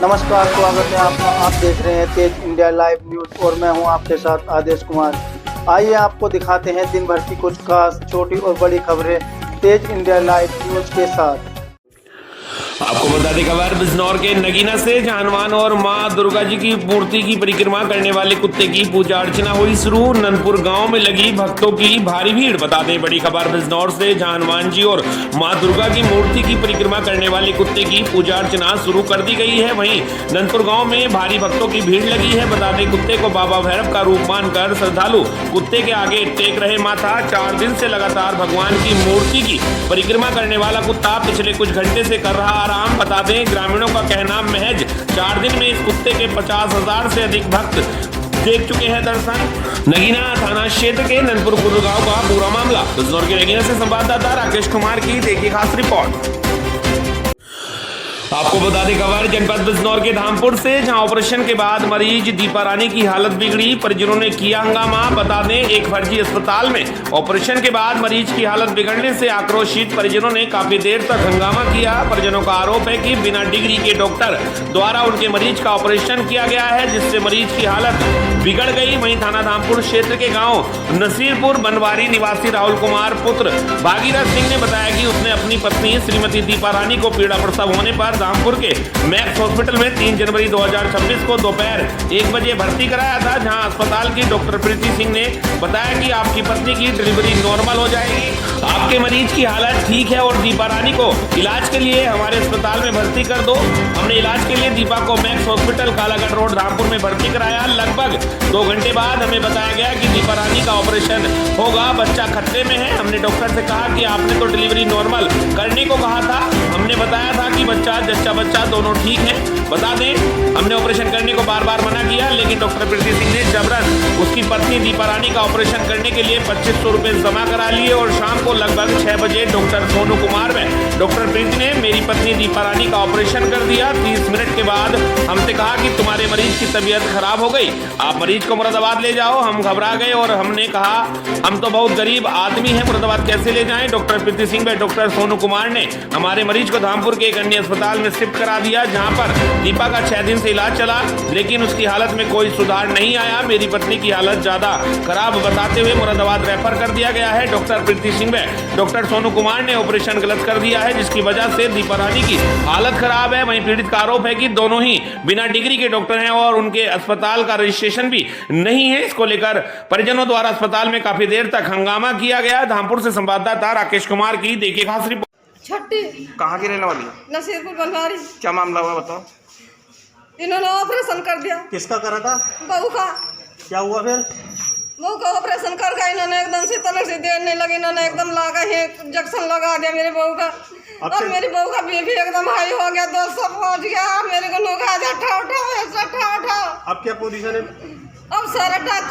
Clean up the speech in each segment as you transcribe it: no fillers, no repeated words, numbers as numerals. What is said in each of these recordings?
नमस्कार, स्वागत है आपका। आप देख रहे हैं तेज इंडिया लाइव न्यूज और मैं हूं आपके साथ आदेश कुमार। आइए आपको दिखाते हैं दिन भर की कुछ खास छोटी और बड़ी खबरें तेज इंडिया लाइव न्यूज के साथ। आपको बता दें खबर बिजनौर के नगीना से हनुमान और मां दुर्गा जी की मूर्ति की परिक्रमा करने वाले कुत्ते की पूजा अर्चना हुई शुरू। नंदपुर गांव में लगी भक्तों की भारी भीड़। बता दें बड़ी खबर बिजनौर से हनुमान जी और मां दुर्गा की मूर्ति की परिक्रमा करने वाले कुत्ते की पूजा अर्चना शुरू कर दी गई है। वहीं नंदपुर गाँव में भारी भक्तों की भीड़ लगी है। बता दें कुत्ते को बाबा भैरव का रूप मानकर श्रद्धालु कुत्ते के आगे टेक रहे माथा। 4 दिन से लगातार भगवान की मूर्ति की परिक्रमा करने वाला कुत्ता पिछले कुछ घंटे से कर रहा आराम। बता दें ग्रामीणों का कहना महज 4 दिन में इस कुत्ते के 50,000 से अधिक भक्त देख चुके हैं दर्शन। नगीना थाना क्षेत्र के नंदपुर गांव का पूरा मामला। बिजनौर के नगीना से संवाददाता राकेश कुमार की देखिए खास रिपोर्ट। आपको बता दें खबर जनपद बिजनौर के धामपुर से, जहां ऑपरेशन के बाद मरीज दीपा रानी की हालत बिगड़ी, परिजनों ने किया हंगामा। बता दें एक फर्जी अस्पताल में ऑपरेशन के बाद मरीज की हालत बिगड़ने से आक्रोशित परिजनों ने काफी देर तक हंगामा किया। परिजनों का आरोप है कि बिना डिग्री के डॉक्टर द्वारा उनके मरीज का ऑपरेशन किया गया है, जिससे मरीज की हालत बिगड़ गई। वहीं थाना धामपुर क्षेत्र के गाँव नसीरपुर बनवारी निवासी राहुल कुमार पुत्र भागीरथ सिंह ने बताया कि उसने अपनी पत्नी श्रीमती दीपा रानी को पीड़ा प्रसव होने पर धामपुर के मैक्स हॉस्पिटल में 3 जनवरी 2026 को दोपहर 1 बजे भर्ती कराया था, जहां अस्पताल की डॉक्टर प्रीति सिंह ने बताया कि आपकी पत्नी की डिलीवरी नॉर्मल हो जाएगी, आपके मरीज की हालत ठीक है और दीपा रानी को इलाज के लिए हमारे अस्पताल में भर्ती कर दो। हमने इलाज के लिए दीपा को max hospital Kalagarh road Dhampur में भर्ती कराया। लगभग 2 घंटे बाद हमें बताया गया कि दीपा रानी का ऑपरेशन होगा, बच्चा खतरे में है। हमने डॉक्टर से कहा कि आपने तो डिलीवरी नॉर्मल करने को कहा था। हमने बताया था कि बच्चा दोनों ठीक है। बता दें हमने ऑपरेशन करने को बार बार मना किया, लेकिन डॉक्टर प्रीति सिंह ने जबरन उसकी पत्नी दीपा रानी का ऑपरेशन करने के लिए 2500 रुपए जमा करा लिए और शाम को लगभग 6 बजे डॉक्टर सोनू कुमार व डॉक्टर प्रीति ने मेरी पत्नी दीपा रानी का ऑपरेशन कर दिया। 30 मिनट के बाद हमसे कहा कि तुम्हारे मरीज की तबीयत खराब हो गई, आप मरीज को मुरादाबाद ले जाओ। हम घबरा गए और हमने कहा हम तो बहुत गरीब आदमी हैं, मुरादाबाद कैसे ले जाएं। डॉक्टर प्रीति सिंह व डॉक्टर सोनू कुमार ने हमारे मरीज को धामपुर के एक अन्य अस्पताल में शिफ्ट करा दिया, जहां पर दीपा का 6 दिन से इलाज चला, लेकिन उसकी हालत में कोई सुधार नहीं आया। मेरी पत्नी की हालत ज्यादा खराब बताते हुए मुरादाबाद रेफर कर दिया गया है। डॉक्टर प्रीति सिंह व डॉक्टर सोनू कुमार ने ऑपरेशन गलत कर दिया है, जिसकी वजह से दीपा रानी की हालत खराब है। वहीं पीड़ित का आरोप है कि दोनों ही बिना डिग्री के डॉक्टर हैं और उनके अस्पताल का रजिस्ट्रेशन भी नहीं है। इसको लेकर परिजनों द्वारा अस्पताल में काफी देर तक हंगामा किया गया। धामपुर से संवाददाता राकेश कुमार की देखिए खास रिपोर्ट। छठी कहाँ की रहने वाली है? नसीरपुर बनवारी। क्या मामला हुआ बताओ। इन्होंने ऑपरेशन कर दिया। किसका करा था? बहू का। क्या हुआ फिर? बहू का ऑपरेशन कर गया, इन्होंने एकदम से तलक से देर नहीं लगी, इन्होंने एकदम लगा है इंजेक्शन लगा दिया मेरे बहू का। और मेरी बहू का बीपी एकदम हाई हो गया, 200 पहुंच गया। मेरे को लोग आज उठाओ। अब क्या पोजीशन है? अब सारा टाक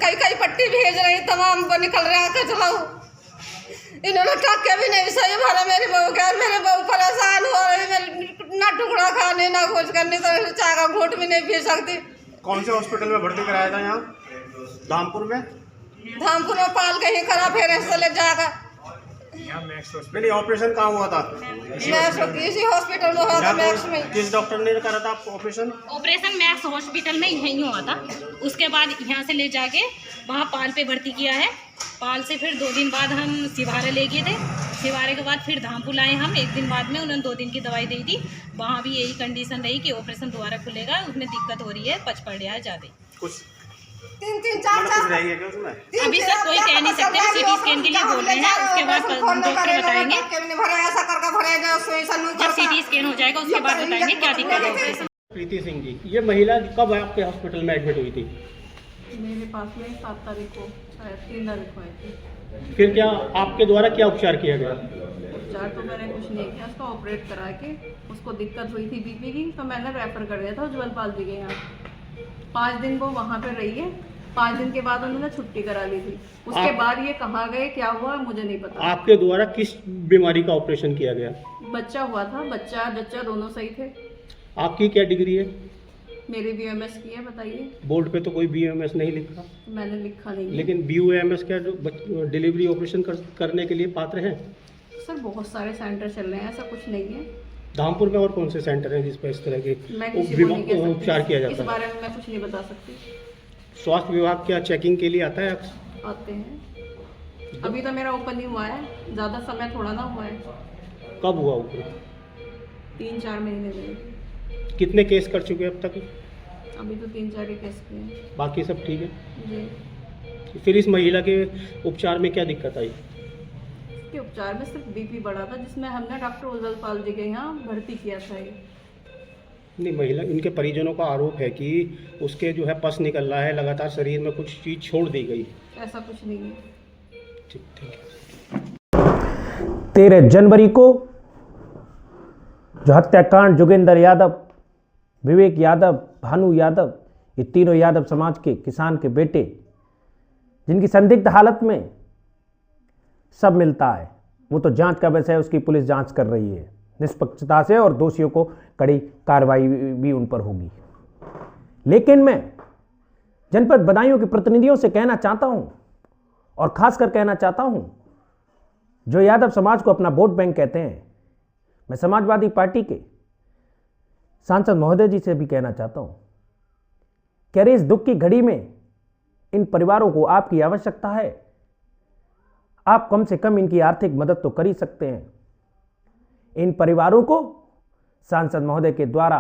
कई पट्टी भेज रही, तमाम निकल रहा है चलाओ। इन्होंने टाके भी नहीं सही भरा मेरी बहू का। मेरे बहू परेशान हो रही, ना टुकड़ा खाने ना खोज करने, तो चाय का घूंट भी नहीं पी सकती। कौन से हॉस्पिटल में भर्ती कराया था? यहाँ धामपुर में। धामपुर में पाल के ही करा, फिर ऐसे ले जाएगा। नहीं, ऑपरेशन कहाँ हुआ था? इसी हॉस्पिटल में हुआ था, मैक्स में। किस डॉक्टर ने करा था आपको ऑपरेशन? ऑपरेशन मैक्स हॉस्पिटल में यहीं हुआ था। उसके बाद यहाँ से ले जाके वहाँ पाल पे भर्ती किया है। पाल से फिर 2 दिन बाद हम सिवारे ले गए थे। सिवारे के बाद फिर धामपुर आए हम 1 दिन बाद में। उन्होंने 2 दिन की दवाई दी थी। वहाँ भी यही कंडीशन रही कि ऑपरेशन दोबारा खुलेगा, उसमें दिक्कत हो रही है, पच पड़ रहा है ज़्यादा। कुछ 3 4 रही है क्या उसमें? अभी सर कोई कह नहीं सकते, सीटी स्कैन के लिए बोल रहे हैं। उसके बाद डॉक्टर बताएंगे, जब सीटी स्कैन हो जाएगा उसके बाद बताएंगे क्या दिक्कत है ऑपरेशन। प्रीति सिंह जी, ये महिला कब आपके हॉस्पिटल में एडमिट हुई थी? मेरे पास में 7 तारीख को, शायद 3 तारीख को आई थी। फिर क्या आपके द्वारा क्या उपचार किया गया? उपचार तो मैंने कुछ नहीं किया, उसका ऑपरेट करा के उसको दिक्कत हुई थी बीपी की, तो मैंने रेफर कर दिया था उज्जवलपाल जी के यहाँ। 5 दिन वो वहाँ पर रही है। 5 दिन के बाद उन्होंने छुट्टी करा ली थी। उसके बाद ये कहाँ गए, क्या हुआ, मुझे नहीं पता। आपके द्वारा किस बीमारी का ऑपरेशन किया गया? बच्चा हुआ था, बच्चा दोनों सही थे। आपकी क्या डिग्री है? मेरी BMS की है। बताइए। बोर्ड पे तो कोई BMS नहीं लिखा। मैंने लिखा नहीं है। लेकिन BUMS क्या डिलीवरी ऑपरेशन करने के लिए पात्र हैं? सर बहुत सारे सेंटर चल रहे हैं, ऐसा कुछ नहीं है। धामपुर में और कौन से सेंटर हैं जिस पर इस तरह के मैं किसी को नहीं कह सकती, उपचार किया इस जाता है? बारे में मैं कुछ नहीं बता सकती। स्वास्थ्य विभाग क्या चेकिंग के लिए आता है? आते हैं, अभी तो मेरा ओपन ही हुआ है, ज़्यादा समय थोड़ा ना हुआ है, कब हुआ ऊपर? 3-4 महीने में। कितने केस कर चुके हैं अब तक? अभी तो 3-4 ही केस किए हैं बाकी सब ठीक है? जी। फिर इस महिला के उपचार में क्या दिक्कत आई? के उपचार में सिर्फ बीपी बढ़ा था, जिसमें हमने डॉक्टर उज्जवल पाल जी के यहाँ भर्ती किया था। ये नहीं, महिला इनके परिजनों का आरोप है कि उसके जो है पस निकल रहा है, लगातार शरीर में कुछ चीज़ छोड़ दी गई। ऐसा कुछ नहीं है। ठीक है। 13 जनवरी को जो हत्याकांड जोगेंद्र यादव, विवेक यादव, भानु यादव, ये तीनों यादव समाज के किसान के बेटे, जिनकी संदिग्ध हालत में सब मिलता है, वो तो जांच का विषय है, उसकी पुलिस जांच कर रही है निष्पक्षता से और दोषियों को कड़ी कार्रवाई भी उन पर होगी। लेकिन मैं जनपद बदायूं के प्रतिनिधियों से कहना चाहता हूं और खासकर कहना चाहता हूं जो यादव समाज को अपना वोट बैंक कहते हैं, मैं समाजवादी पार्टी के सांसद महोदय जी से भी कहना चाहता हूं कि अरे इस दुख की घड़ी में इन परिवारों को आपकी आवश्यकता है, आप कम से कम इनकी आर्थिक मदद तो कर ही सकते हैं। इन परिवारों को सांसद महोदय के द्वारा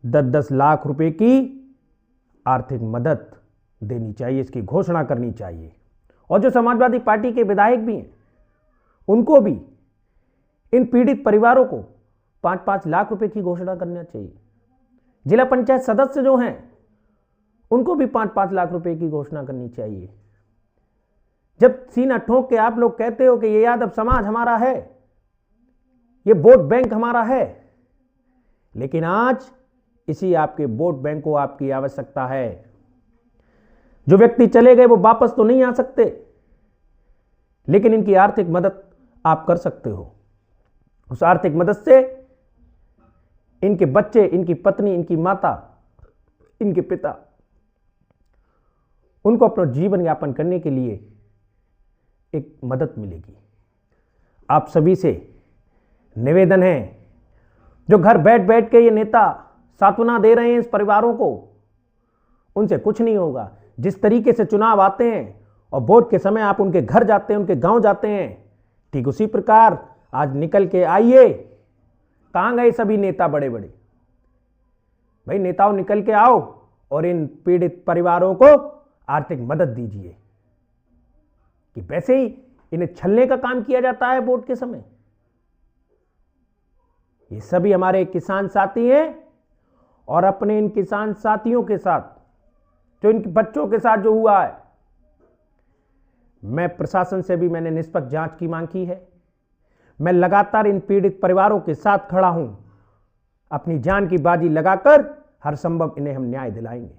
10-10 लाख रुपए की आर्थिक मदद देनी चाहिए, इसकी घोषणा करनी चाहिए। और जो समाजवादी पार्टी के विधायक भी हैं, उनको भी इन पीड़ित परिवारों को 5-5 लाख रुपए की घोषणा करना चाहिए। जिला पंचायत सदस्य जो हैं, उनको भी 5-5 लाख रुपए की घोषणा करनी चाहिए। जब सीना ठोक के आप लोग कहते हो कि ये यादव समाज हमारा है, ये वोट बैंक हमारा है, लेकिन आज इसी आपके वोट बैंक को आपकी आवश्यकता है। जो व्यक्ति चले गए वो वापस तो नहीं आ सकते, लेकिन इनकी आर्थिक मदद आप कर सकते हो। उस आर्थिक मदद से इनके बच्चे, इनकी पत्नी, इनकी माता, इनके पिता, उनको अपना जीवन यापन करने के लिए एक मदद मिलेगी। आप सभी से निवेदन है, जो घर बैठ बैठ के ये नेता सांत्वना दे रहे हैं इस परिवारों को, उनसे कुछ नहीं होगा। जिस तरीके से चुनाव आते हैं और वोट के समय आप उनके घर जाते हैं, उनके गांव जाते हैं, ठीक उसी प्रकार आज निकल के आइए। कहां गए सभी नेता बड़े बड़े? भाई नेताओं निकल के आओ और इन पीड़ित परिवारों को आर्थिक मदद दीजिए। कि वैसे ही इन्हें छलने का काम किया जाता है वोट के समय। ये सभी हमारे किसान साथी हैं और अपने इन किसान साथियों के साथ, जो इनके बच्चों के साथ जो हुआ है, मैं प्रशासन से भी मैंने निष्पक्ष जांच की मांग की है। मैं लगातार इन पीड़ित परिवारों के साथ खड़ा हूं। अपनी जान की बाजी लगाकर हर संभव इन्हें हम न्याय दिलाएंगे।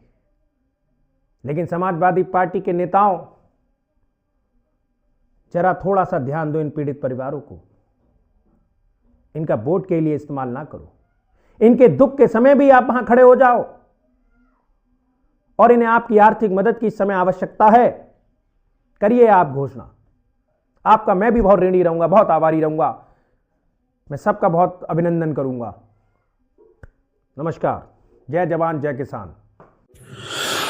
लेकिन समाजवादी पार्टी के नेताओं, जरा थोड़ा सा ध्यान दो इन पीड़ित परिवारों को। इनका वोट के लिए इस्तेमाल ना करो। इनके दुख के समय भी आप वहां खड़े हो जाओ और इन्हें आपकी आर्थिक मदद की समय आवश्यकता है, करिए आप घोषणा। आपका मैं भी बहुत ऋणी रहूंगा, बहुत आभारी रहूंगा। मैं सबका बहुत अभिनंदन करूंगा। नमस्कार। जय जवान जय किसान।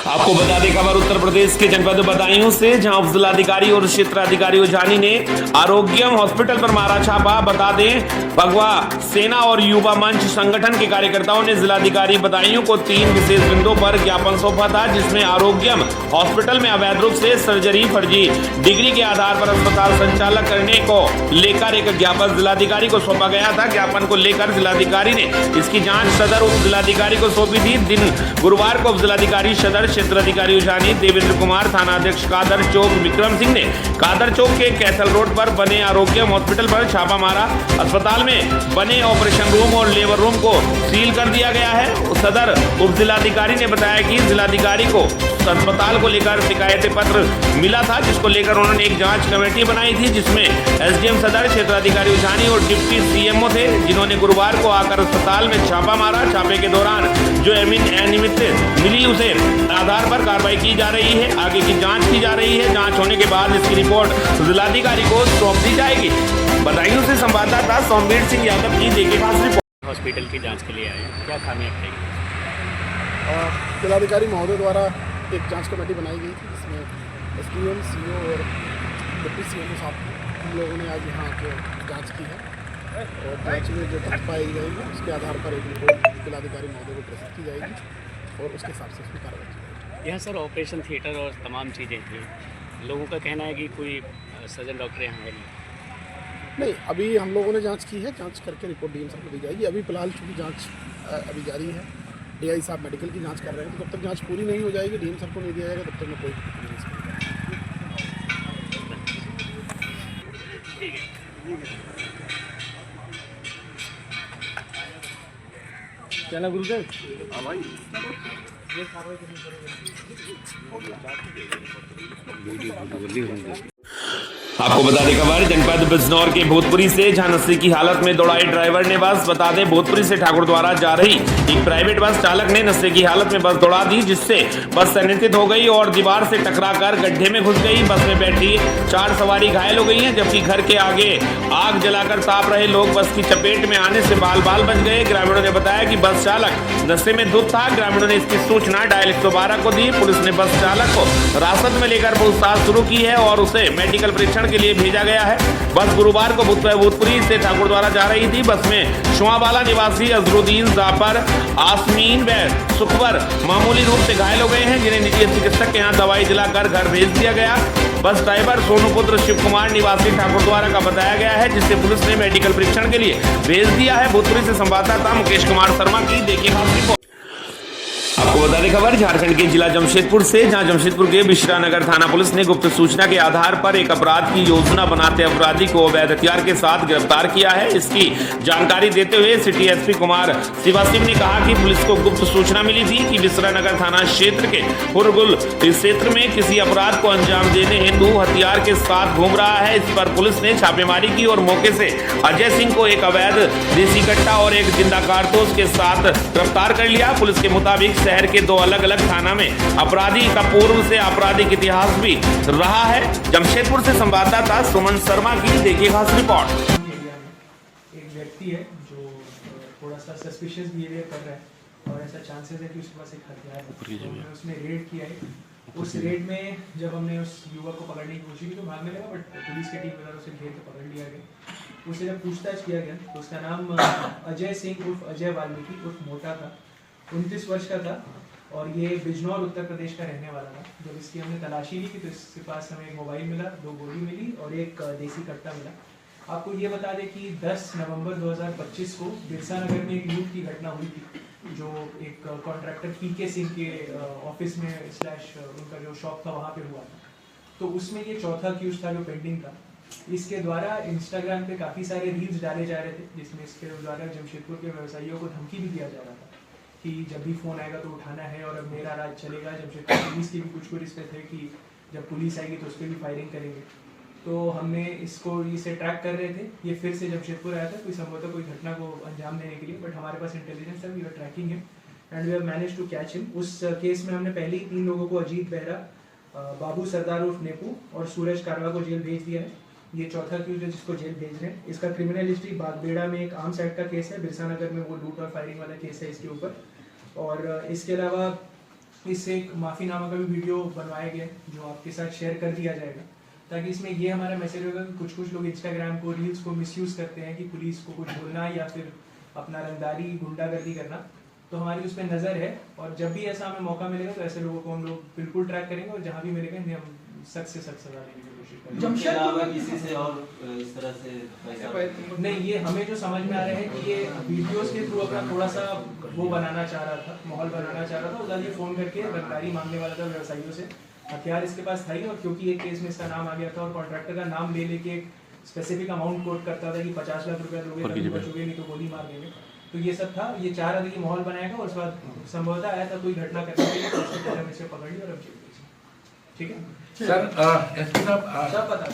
आपको बता दें खबर उत्तर प्रदेश के जनपद बदायूं से, जहां उप जिलाधिकारी और क्षेत्राधिकारी उजानी ने आरोग्यम हॉस्पिटल पर मारा छापा। बता दें भगवा सेना और युवा मंच संगठन के कार्यकर्ताओं ने जिलाधिकारी बदायूं को 3 विशेष बिंदुओं पर ज्ञापन सौंपा था, जिसमें आरोग्यम हॉस्पिटल में अवैध रूप से सर्जरी, फर्जी डिग्री के आधार पर अस्पताल संचालक करने को लेकर एक ज्ञापन जिलाधिकारी को सौंपा गया था। ज्ञापन को लेकर जिलाधिकारी ने इसकी जाँच सदर उप जिलाधिकारी को सौंपी थी। दिन गुरुवार को उप जिलाधिकारी सदर क्षेत्राधिकारी उजानी, देवेंद्र कुमार, थानाध्यक्ष कादर चौक विक्रम सिंह ने कादर चौक के कैथल रोड पर बने आरोग्यम हॉस्पिटल पर छापा मारा। अस्पताल में बने ऑपरेशन रूम और लेबर रूम को सील कर दिया गया है। सदर उप जिलाधिकारी ने बताया कि जिलाधिकारी को अस्पताल को लेकर शिकायत पत्र मिला था, जिसको लेकर उन्होंने एक जांच कमेटी बनाई थी, जिसमें एसडीएम सदर, क्षेत्राधिकारी उजानी और डिप्टी सीएमओ थे, जिन्होंने गुरुवार को आकर अस्पताल में छापा मारा। छापे के दौरान जो अनियमित मिली उसे आधार पर कार्रवाई की जा रही है। आगे की जांच की जा रही है। जांच होने के बाद इसकी रिपोर्ट जिलाधिकारी को सौंप दी जाएगी। बदायूं से संवाददाता सोमवीर सिंह यादव की देखे खास रिपोर्ट। हॉस्पिटल की जांच के लिए आए हैं, क्या खामियां पाई? जिलाधिकारी महोदय द्वारा एक जांच कमेटी बनाई गई थी जिसमें एसडीएम, सीओ और डिप्टी सीएम के साथ हम लोगों ने आज यहाँ आके जांच की है और जांच में जो तथ्य पाई जाएगी उसके आधार पर एक रिपोर्ट जिलाधिकारी महोदय को प्रस्तुत की जाएगी और उसके हिसाब से उसमें कार्रवाई की जाएगी। यहाँ सर ऑपरेशन थिएटर और तमाम चीज़ें थी, लोगों का कहना है कि कोई सर्जन डॉक्टर यहाँ है नहीं, अभी हम लोगों ने जांच की है, जांच करके रिपोर्ट डीएम साहब को दी जाएगी। अभी फिलहाल चूँकि जांच अभी जारी है, डीआई साहब मेडिकल की जांच कर रहे हैं, तो जब तक जांच पूरी नहीं हो जाएगी, डीएम साहब को नहीं दिया जाएगा, तब तक मैं कोई नहीं सकता। क्या ना गुरुदेव? हाँ भाई, आपको बता दें खबर जनपद बिजनौर के भूतपुरी से जहां नशे की हालत में दौड़ाई ड्राइवर ने बस। बता दें भूतपुरी से ठाकुरद्वारा जा रही एक प्राइवेट बस चालक ने नशे की हालत में बस दौड़ा दी, जिससे बस अनियंत्रित हो गई और दीवार से टकराकर गड्ढे में घुस गई। बस में बैठी 4 सवारी घायल हो गई हैं, जबकि घर के आगे आग जलाकर ताप रहे लोग बस की चपेट में आने से बाल बाल बच गए। ग्रामीणों ने बताया कि बस चालक नशे में धुत था। ग्रामीणों ने इसकी सूचना डायल 112 को दी। पुलिस ने बस चालक को हिरासत में लेकर पूछताछ शुरू की है और उसे मेडिकल परीक्षण के लिए भेजा गया है। बस गुरुवार को भूतपुरी से ठाकुरद्वारा जा रही थी। बस में शुआवाला निवासी अजरुद्दीन, जाफर, आसमीन व सुखवर मामूली रूप से घायल हो गए हैं, जिन्हें निजी चिकित्सक के यहाँ दवाई दिलाकर घर भेज दिया गया। बस ड्राइवर सोनूपुत्र शिव कुमार निवासी ठाकुरद्वारा का बताया गया है, जिसे पुलिस ने मेडिकल परीक्षण के लिए भेज दिया है। भूतपुरी से संवाददाता मुकेश कुमार शर्मा की देखिए खास रिपोर्ट। आपको बता दें खबर झारखंड के जिला जमशेदपुर से, जहां जमशेदपुर के बिश्रानगर थाना पुलिस ने गुप्त सूचना के आधार पर एक अपराध की योजना बनाते अपराधी को अवैध हथियार के साथ गिरफ्तार किया है। इसकी जानकारी देते हुए सिटी एसपी कुमार शिवासिव ने कहा कि पुलिस को गुप्त सूचना मिली थी कि बिश्रानगर थाना क्षेत्र के हुरगुल इस क्षेत्र में किसी अपराध को अंजाम देने हेतु हथियार के साथ घूम रहा है। इस पर पुलिस ने छापेमारी की और मौके से अजय सिंह को एक अवैध देसी कट्टा और एक जिंदा कारतूस के साथ गिरफ्तार कर लिया। पुलिस के मुताबिक शहर के 2 अलग-अलग थाना में अपराधी का पूर्व से आपराधिक इतिहास भी रहा है। जमशेदपुर से संवाददाता सुमन शर्मा की देखिए खास रिपोर्ट। एक व्यक्ति है जो थोड़ा सा सस्पिशियस बिहेवियर कर रहा है और ऐसा चांसेस है कि उसके पास एक हथियार है, तो हमने उसमें रेड किया है। उस रेड में जब हमने उस युवक को पकड़ने की कोशिश की तो भागने लगा, बट पुलिस की टीम द्वारा उसे घेर के पकड़ लिया गया। उससे जब पूछताछ किया गया तो उसका नाम अजय सिंह उर्फ अजय वाल्मीकि उर्फ मोटा था, 29 वर्ष का था और ये बिजनौर उत्तर प्रदेश का रहने वाला था। जब इसकी हमने तलाशी ली तो इसके पास हमें एक मोबाइल मिला, 2 गोली मिली और एक देसी कट्टा मिला। आपको ये बता दें कि 10 नवंबर 2025 को बिरसा नगर में एक लूट की घटना हुई थी, जो एक कॉन्ट्रैक्टर पीके सिंह के ऑफिस में / उनका जो शॉप था वहाँ पे हुआ था। तो उसमें ये चौथा अक्यूज था जो पेंडिंग था। इसके द्वारा इंस्टाग्राम पे काफ़ी सारे रील्स डाले जा रहे थे, जिसमें इसके द्वारा जमशेदपुर के व्यवसायियों को धमकी भी दिया जा रहा था कि जब भी फ़ोन आएगा तो उठाना है और अब मेरा राज चलेगा। जमशेदपुर पुलिस के भी कुछ इस पे थे कि जब पुलिस आएगी तो उस पर भी फायरिंग करेंगे। तो हमने इसे ट्रैक कर रहे थे। ये फिर से जमशेदपुर आया था कोई संभवतः कोई घटना को अंजाम देने के लिए, बट हमारे पास इंटेलिजेंस था, we are tracking him and we have manage to catch him. उस केस में हमने पहले ही 3 लोगों को, अजीत बेहरा, बाबू सरदार उर्फ नेपू और सूरज कारवा को जेल भेज दिया है। ये चौथा अक्यूज है जिसको जेल भेज रहे हैं। इसका क्रिमिनल हिस्ट्री बागबेड़ा में एक आर्म्स एक्ट का केस है, बिरसा नगर में वो लूट और फायरिंग वाला केस है इसके ऊपर। और इसके अलावा इससे एक माफ़ीनामा का भी वीडियो बनवाया गया जो आपके साथ शेयर कर दिया जाएगा, ताकि इसमें ये हमारा मैसेज होगा कि कुछ लोग इंस्टाग्राम को, रील्स को मिसयूज़ करते हैं कि पुलिस को कुछ बोलना या फिर अपना रंगदारी, गुंडागर्दी करना। तो हमारी उस पर नज़र है और जब भी ऐसा हमें मौका मिलेगा तो ऐसे लोगों को हम लोग बिल्कुल ट्रैक करेंगे और जहाँ भी मिलेगा इन्हें हम सख्त से सख्त सजा देने की कोशिश करेंगे। जमशेदपुर किसी से और इस तरह से पैसा नहीं, ये हमें जो समझ में आ रहा है कि ये वीडियोस के थ्रू अपना थोड़ा सा वो बनाना चाह रहा था, माहौल बनाना चाह रहा था। उधर ये फ़ोन करके रंगदारी मांगने वाला था व्यवसायियों से। हथियार इसके पास था ही, और क्योंकि एक केस में इसका नाम आ गया था और कॉन्ट्रैक्टर का नाम ले लेके एक स्पेसिफिक अमाउंट कोट करता था कि 50 लाख रुपया दोगे तभी बचोगे, नहीं तो गोली मार देंगे। तो ये सब था। ये चाह रहा था कि माहौल बनाएगा और उसके बाद संभवतः आया था कोई घटना करने के लिए, तो उससे पहले हम इसे पकड़ लिया और अब जेल भेजे। ठीक है सर, एसपी साहब सब पता है।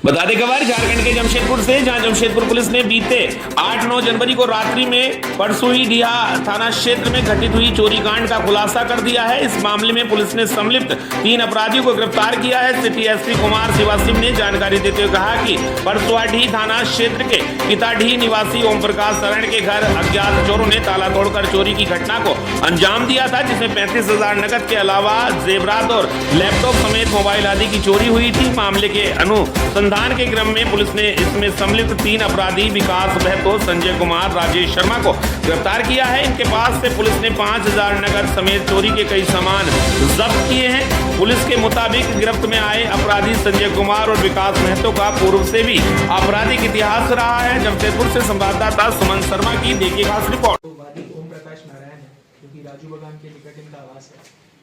बता दें खबर झारखंड के जमशेदपुर से, जहां जमशेदपुर पुलिस ने बीते 8-9 जनवरी को रात्रि में परसुई डीहा थाना क्षेत्र में घटित हुई चोरी कांड का खुलासा कर दिया है। इस मामले में पुलिस ने संलिप्त 3 अपराधियों को गिरफ्तार किया है। सिटी एसपी कुमार शिवासिव ने जानकारी देते हुए कहा कि परसुआडीह थाना क्षेत्र के पिताडीह निवासी ओम प्रकाश शरण के घर अज्ञात चोरों ने ताला तोड़कर चोरी की घटना को अंजाम दिया था, जिसमें 35,000 नकद के अलावा जेवरात और लैपटॉप समेत मोबाइल आदि की चोरी हुई थी। मामले के अनुसंधान के क्रम में पुलिस ने इसमें सम्मिलित 3 अपराधी विकास महतो, संजय कुमार, राजेश शर्मा को गिरफ्तार किया है। इनके पास से पुलिस ने 5,000 नकद समेत चोरी के कई सामान जब्त किए हैं। पुलिस के मुताबिक गिरफ्त में आए अपराधी संजय कुमार और विकास महतो का पूर्व से भी आपराधिक इतिहास रहा है। जमशेदपुर से संवाददाता सुमन शर्मा की देखिए खास रिपोर्ट। ओम प्रकाश नारायण है, क्योंकि राजू बगान के निकट इनका आवास है,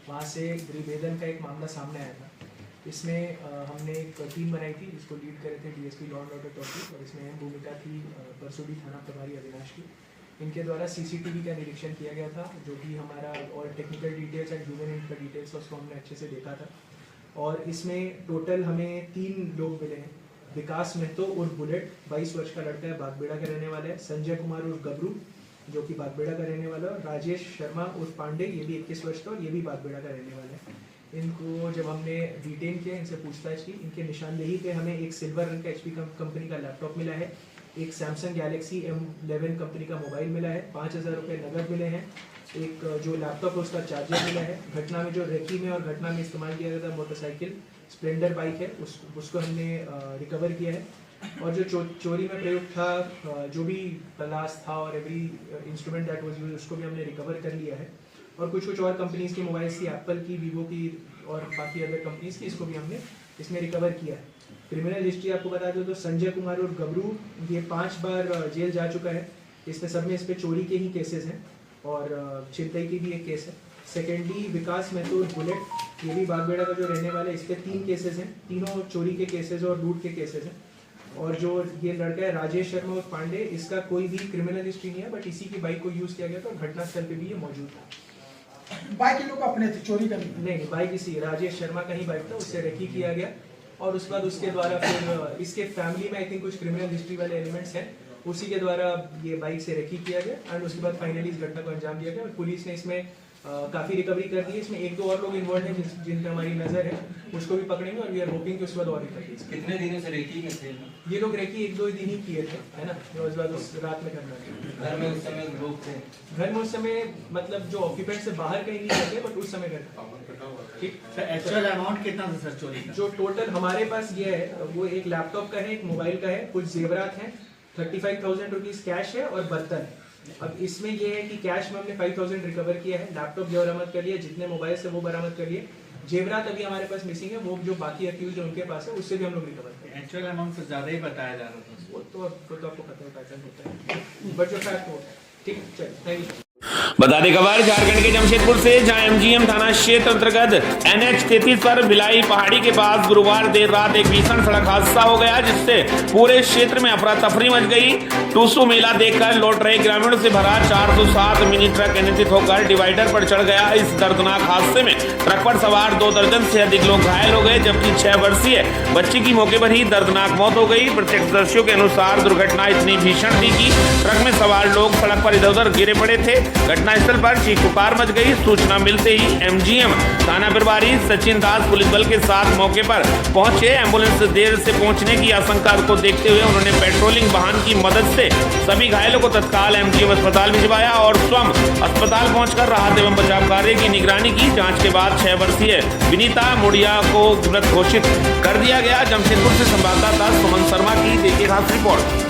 वहाँ से गृहभेदन का एक मामला सामने आया था। इसमें हमने एक टीम बनाई थी जिसको लीड करे थे DSP law and order topic, और इसमें अहम भूमिका थी परसुडी थाना प्रभारी अविनाश की। इनके द्वारा सीसीटीवी का निरीक्षण किया गया था, जो कि हमारा और technical details and human int का डिटेल्स उसको हमने अच्छे से देखा था। और इसमें टोटल हमें 3 लोग मिले हैं। विकास महतो और बुलेट 22 वर्ष का लड़का है, बागबेड़ा का रहने वाला है। संजय कुमार और गबरू जो कि बागबेड़ा का रहने वाला है। राजेश शर्मा और पांडे, ये भी 21 वर्ष का और ये भी बागबेड़ा का रहने वाला है। इनको जब हमने डिटेन किया, इनसे पूछताछ की, इनके निशानदेही पे हमें एक सिल्वर रंग का HP कंपनी का लैपटॉप मिला है, एक सैमसंग गैलेक्सी M11 कंपनी का मोबाइल मिला है, 5,000 रुपये नगद मिले हैं, एक जो लैपटॉप है उसका चार्जर मिला है। घटना में जो रेकी में और घटना में इस्तेमाल किया गया था मोटरसाइकिल स्प्लेंडर बाइक है, उसको हमने रिकवर किया है। और जो चोरी में प्रयुक्त था, जो भी तलाश था और every instrument that was used, उसको भी हमने रिकवर कर लिया है। और कुछ और कंपनीज की मोबाइल्स की, एप्पल की, वीवो की और बाकी अदर कंपनीज की, इसको भी हमने इसमें रिकवर किया है। क्रिमिनल हिस्ट्री आपको बता दो तो संजय कुमार और गबरू ये 5 बार जेल जा चुका है। इसमें सब में इस पर चोरी के ही केसेस हैं और छिनतई की भी एक केस है। सेकेंडली विकास महतो और बुलेट, ये भी बागबेड़ा का जो रहने वाला है, इस पर 3 केसेस हैं, तीनों चोरी के केसेस और लूट के केसेस हैं। और जो ये लड़का है राजेश शर्मा और पांडे, इसका कोई भी क्रिमिनल हिस्ट्री नहीं है, बट इसी की बाइक को यूज़ किया गया था और घटनास्थल पर भी ये मौजूद था। बाइक लोग अपने थे चोरी करने? नहीं, बाइक इसी राजेश शर्मा का ही बाइक था, उससे रेकी किया गया। और उसके बाद उसके द्वारा फिर इसके फैमिली में आई थिंक कुछ क्रिमिनल हिस्ट्री वाले एलिमेंट्स हैं, उसी के द्वारा ये बाइक से रेकी किया गया एंड उसके बाद फाइनली इस घटना को अंजाम दिया गया। और पुलिस ने इसमें काफ़ी रिकवरी कर दी है। इसमें 1-2 और लोग इन्वॉल्व हैं जिन पर हमारी नज़र है, उसको भी पकड़ेंगे और वी आर होपिंग कि उसके बाद और रिकवरी। कितने दिनों से रेकी में थे ये लोग? रेकी 1-2 दिन ही किए थे, है ना, उसके बाद उस रात में करना था। घर में उस समय लोग थे? घर में उस समय मतलब जो ऑक्यूपेंट से बाहर कहीं नहीं करते, बट उस समय करते। ठीक सर, एक्चुअल अमाउंट कितना था सर चोरी का? जो टोटल हमारे पास ये है वो एक लैपटॉप का है, एक मोबाइल का है, कुछ जेवरात हैं, 35,000 रुपीज़ कैश है और बर्तन है। अब इसमें ये है कि कैश में हमने 5,000 रिकवर किया है, लैपटॉप जो बरामद कर लिया, जितने मोबाइल से वो बरामद कर लिए। जेवरात अभी हमारे पास मिसिंग है, वो जो बाकी एक्यूज है उनके पास है, उससे भी हम लोग रिकवर करें। एक्चुअल अमाउंट से ज़्यादा ही बताया जा रहा था। वो तो आपको पता है, पैटर्न होता है, बट जो फैक्ट वो ठीक। चल, थैंक यू। बता दें खबर झारखंड के जमशेदपुर से, जहां MGM थाना क्षेत्र अंतर्गत NH 33 पर भिलाई पहाड़ी के पास गुरुवार देर रात एक भीषण सड़क हादसा हो गया, जिससे पूरे क्षेत्र में अफरा तफरी मच गई। टूसू मेला देखकर लौट रहे ग्रामीणों से भरा 407 मिनी ट्रक अनियंत्रित होकर डिवाइडर पर चढ़ गया। इस दर्दनाक हादसे में ट्रक पर सवार 2 दर्जन से अधिक लोग घायल हो गए, जबकि 6 वर्षीय बच्ची की मौके पर ही दर्दनाक मौत हो गई। प्रत्यक्षदर्शियों के अनुसार दुर्घटना इतनी भीषण थी कि ट्रक में सवार लोग सड़क पर इधर उधर गिरे पड़े थे। घटनास्थल पर चीख पुकार मच गई। सूचना मिलते ही MGM थाना प्रभारी सचिन दास पुलिस बल के साथ मौके पर पहुंचे। एम्बुलेंस देर से पहुंचने की आशंका को देखते हुए उन्होंने पेट्रोलिंग वाहन की मदद से सभी घायलों को तत्काल MGM अस्पताल भिजवाया और स्वयं अस्पताल पहुंचकर राहत एवं बचाव कार्य की निगरानी की। जांच के बाद 6 वर्षीय विनीता मुड़िया को मृत घोषित कर दिया गया। जमशेदपुर से संवाददाता सुमन शर्मा की देखिए खास रिपोर्ट।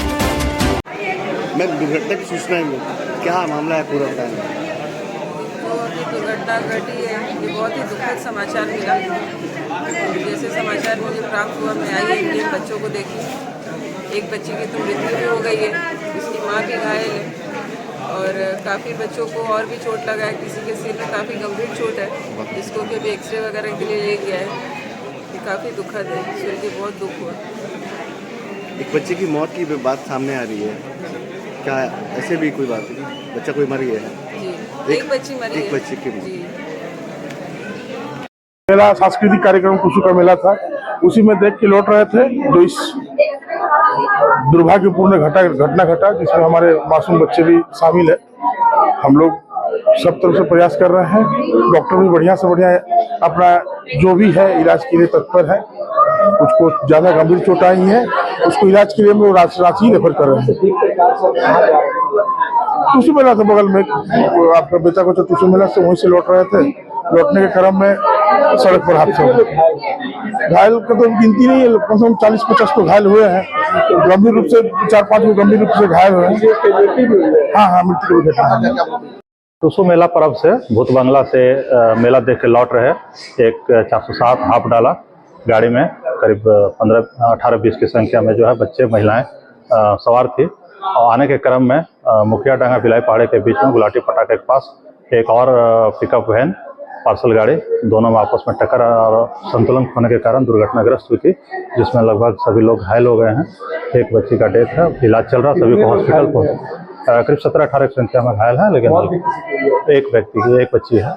मैं दुर्घटना की सूचना है, क्या मामला है पूरा बताएं। दुर्घटना घटी है, ये बहुत ही दुखद समाचार मिला। जैसे समाचार मुझे प्राप्त हुआ, मैं आई 3 बच्चों को देखी। एक बच्ची की तो मृत्यु भी हो गई है, उसकी माँ भी घायल है और काफ़ी बच्चों को और भी चोट लगा है। किसी के सिर में काफ़ी गंभीर चोट है, जिसको कि अभी एक्सरे वगैरह के लिए ले गया है। ये काफ़ी दुखद है, सुन के बहुत दुख हुआ। एक बच्चे की मौत की बात सामने आ रही है, क्या ऐसे भी कोई बात है? बच्चा कोई मर गया है? जी, एक बच्ची मरी है। एक बच्चे की जी। मेला सांस्कृतिक कार्यक्रम टूसू का मेला था, उसी में देख के लौट रहे थे जो इस दुर्भाग्यपूर्ण घटना घटा, जिसमें हमारे मासूम बच्चे भी शामिल है। हम लोग सब तरफ से प्रयास कर रहे हैं। डॉक्टर भी बढ़िया से बढ़िया अपना जो भी है इलाज के लिए तत्पर है। उसको ज़्यादा गंभीर चोट आई है, उसको इलाज के लिए हम लोग रांची रेफर कर रहे हैं। टूसू मेला था बगल में, आपका बेटा को तो टूसू मेला से वहीं से लौट रहे थे। लौटने के क्रम में सड़क पर हादसा हुआ। घायल का तो गिनती नहीं है, कम से कम 40-50 तो घायल हुए हैं। गंभीर रूप से 4-5 को गंभीर रूप से घायल हुए हैं। हाँ, मृत्यु की घटना। टूसू मेला पर्व से भूत बंगला से मेला देख के लौट रहे एक 407 हाफ डाला गाड़ी में करीब 18-20 की संख्या में जो है बच्चे महिलाएं सवार थी। और आने के क्रम में मुखिया डांगा भिलाई पहाड़ी के बीच में गुलाटी पटाखे के पास एक और पिकअप वैन पार्सल गाड़ी, दोनों में आपस में टक्कर और संतुलन खोने के कारण दुर्घटनाग्रस्त हुई थी, जिसमें लगभग सभी लोग घायल हो गए हैं। एक बच्ची का डेथ है, इलाज चल रहा, सभी को हॉस्पिटल पहुंचे। करीब 17-18 की संख्या में घायल है, लेकिन एक व्यक्ति की एक बच्ची है।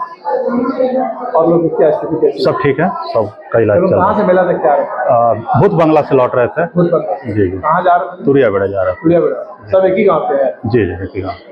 और लोग क्या स्थिति? सब ठीक है, सब का इलाज चल रहा है। कहाँ से मेला देख के आ रहे हैं? भूत बंगला से लौट रहे थे। भूत बंगला जी। कहाँ जा रहे थे? तुरिया बेड़ा जा रहा है। तुरिया बेड़ा। सब एक ही गाँव पे है? जी, एक ही गाँव।